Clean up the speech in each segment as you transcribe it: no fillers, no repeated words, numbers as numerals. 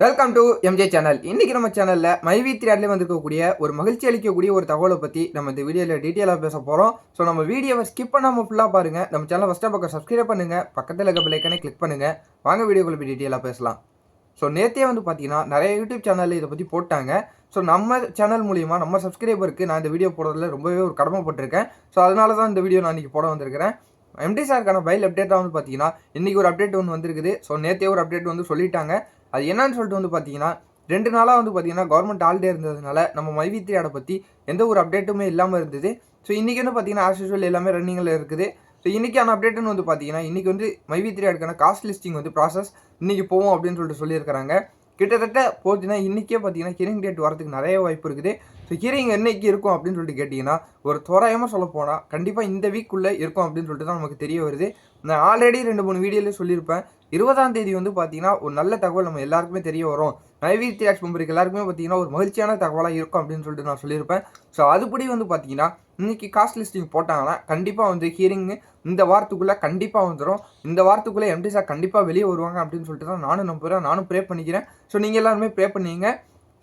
Welcome to MJ channel. இன்னைக்கு நம்ம சேனலில் மைவி3 வந்திருக்கக்கூடிய ஒரு மகிழ்ச்சி அளிக்கக்கூடிய ஒரு தகவலை பற்றி நம்ம இந்த வீடியோவில் டீட்டெயிலாக பேச போகிறோம். ஸோ நம்ம வீடியோவை ஸ்கிப் பண்ணாமல் ஃபுல்லாக பாருங்கள். நம்ம சேனலை ஃபஸ்ட்டாக பக்கம் சப்ஸ்கிரைப் பண்ணுங்கள், பக்கத்தில் இருக்க பெல் ஐக்கானை கிளிக் பண்ணுங்கள். வாங்க வீடியோக்குள்ள போய் டீட்டெயிலாக பேசலாம். ஸோ நேற்றே பார்த்தீங்கன்னா நிறைய யூடியூப் சேனலில் இதை பற்றி போட்டாங்க. ஸோ நம்ம சேனல் மூலிமா நம்ம சப்ஸ்கிரைபருக்கு நான் இந்த வீடியோ போடுறதுல ரொம்பவே ஒரு கடமைப்பட்டிருக்கேன். ஸோ அதனால தான் இந்த வீடியோ நான் இன்றைக்கி போட வந்திருக்கிறேன். எம்டி சாருக்கான பைல் அப்டேட்டாக பார்த்தீங்கன்னா இன்றைக்கி ஒரு அப்டேட் ஒன்று வந்திருக்குது. ஸோ நேற்றே ஒரு அப்டேட் சொல்லிட்டாங்க. அது என்னன்னு சொல்லிட்டு பார்த்தீங்கன்னா 2 நாளாக பார்த்தீங்கன்னா கவர்மெண்ட் ஹாலிடே இருந்ததுனால நம்ம மைவி3 ஆடை பற்றி எந்த ஒரு அப்டேட்டுமே இல்லாமல் இருந்தது. ஸோ இன்றைக்கி பார்த்தீங்கன்னா ஆஸ் யூஸ்வல் எல்லாமே ரன்னிங்கில் இருக்குது. ஸோ இன்றைக்கான அப்டேட்டுன்னு பார்த்தீங்கன்னா இன்றைக்கி மைவி3 ஆடுக்கான காஸ்ட் லிஸ்டிங் ப்ராசஸ் இன்றைக்கி போவோம் அப்படின்னு சொல்லியிருக்கிறாங்க. கிட்டத்தட்ட போச்சுன்னா இன்றைக்கே பார்த்தீங்கன்னா ஹியரிங் டேட் வரதுக்கு நிறைய வாய்ப்பு இருக்குது. ஸோ ஹியரிங் என்னைக்கு இருக்கும் அப்படின்னு கேட்டிங்கன்னா ஒரு தோராயமாக சொல்ல போனால் கண்டிப்பாக இந்த வீக்குள்ளே இருக்கும் அப்படின்னு தான் நமக்கு தெரிய வருது. நான் ஆல்ரெடி 2-3 வீடியோவில் சொல்லியிருப்பேன். 20ஆம் தேதி பார்த்தீங்கன்னா ஒரு நல்ல தகவல் நம்ம எல்லாருக்குமே தெரிய வரும். மைவி3 ஆட்ஸ் மெம்பருக்கு எல்லாருக்குமே பார்த்தீங்கன்னா ஒரு மகிழ்ச்சியான தகவலாக இருக்கும் அப்படின்னு நான் சொல்லியிருப்பேன். ஸோ அதுபடி பார்த்தீங்கன்னா இன்றைக்கி காஸ்ட் லிஸ்டிங் போட்டாங்கன்னா கண்டிப்பாக ஹியரிங் இந்த வாரத்துக்குள்ளே கண்டிப்பாக வந்துடும். இந்த வாரத்துக்குள்ளே எம்டி சார் கண்டிப்பாக வெளியே வருவாங்க அப்படின்னு தான் நானும் நம்புகிறேன். நானும் ப்ரே பண்ணிக்கிறேன். ஸோ நீங்கள் எல்லாருமே ப்ரே பண்ணிங்க.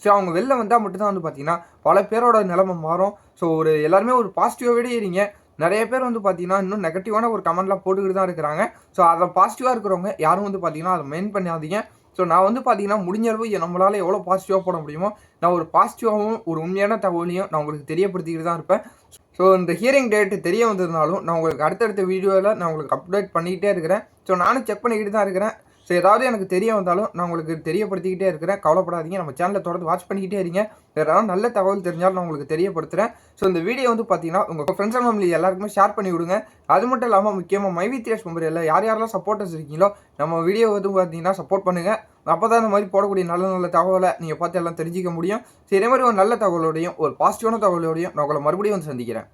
ஸோ அவங்க வெளில வந்தால் மட்டும்தான் பார்த்தீங்கன்னா பல பேரோட நிலைமை மாறும். ஸோ எல்லாருமே ஒரு பாசிட்டிவாகவே இருங்க. நிறைய பேர் பார்த்தீங்கன்னா இன்னும் நெகட்டிவான ஒரு கமெண்ட்லாம் போட்டுக்கிட்டு தான் இருக்கிறாங்க. ஸோ அதை பாசிட்டிவாக இருக்கிறவங்க யாரும் பார்த்தீங்கன்னா அதை மெயின் பண்ணாதீங்க. ஸோ நான் பார்த்தீங்கன்னா முடிஞ்ச அளவு நம்மளால் எவ்வளோ பாசிட்டிவாக போட முடியுமோ நான் ஒரு பாசிட்டிவாகவும் ஒரு உண்மையான தகவலையும் நான் உங்களுக்கு தெரியப்படுத்திக்கிட்டு தான் இருப்பேன். ஸோ இந்த ஹியரிங் டேட்டு தெரிய வந்ததுனாலும் நான் உங்களுக்கு அடுத்தடுத்த வீடியோவில் நான் உங்களுக்கு அப்டேட் பண்ணிக்கிட்டே இருக்கிறேன். ஸோ நானும் செக் பண்ணிக்கிட்டு தான் இருக்கிறேன். ஸோ ஏதாவது எனக்கு தெரிய வந்தாலும் நான் உங்களுக்கு தெரியப்படுத்திக்கிட்டே இருக்கிறேன். கவலைப்படாதீங்க. நம்ம சேனலை தொடர்ந்து வாட்ச் பண்ணிக்கிட்டே இருங்க. வேறு ஏதாவது நல்ல தகவல் தெரிஞ்சாலும் நான் உங்களுக்கு தெரியப்படுத்துகிறேன். ஸோ இந்த வீடியோ பார்த்தீங்கன்னா உங்கள் ஃப்ரெண்ட்ஸ் அண்ட் ஃபேமிலி எல்லாருக்குமே ஷேர் பண்ணி விடுங்க. அது மட்டும் இல்லாமல் முக்கியமாக மைவி3 ஆட்ஸ் மெம்பர் எல்லாம் யாரெல்லாம் சப்போர்ட்டர்ஸ் இருக்கீங்களோ நம்ம வீடியோ பார்த்தீங்கன்னா சப்போர்ட் பண்ணுங்கள். அப்போ தான் இந்த மாதிரி போடக்கூடிய நல்ல நல்ல தகவலை நீங்கள் பார்த்து எல்லாம் தெரிஞ்சிக்க முடியும். ஸோ இதே மாதிரி ஒரு நல்ல தகவலோடையும் ஒரு பாசிட்டிவான தகவலோடையும் நான் உங்களை மறுபடியும் சந்திக்கிறேன்.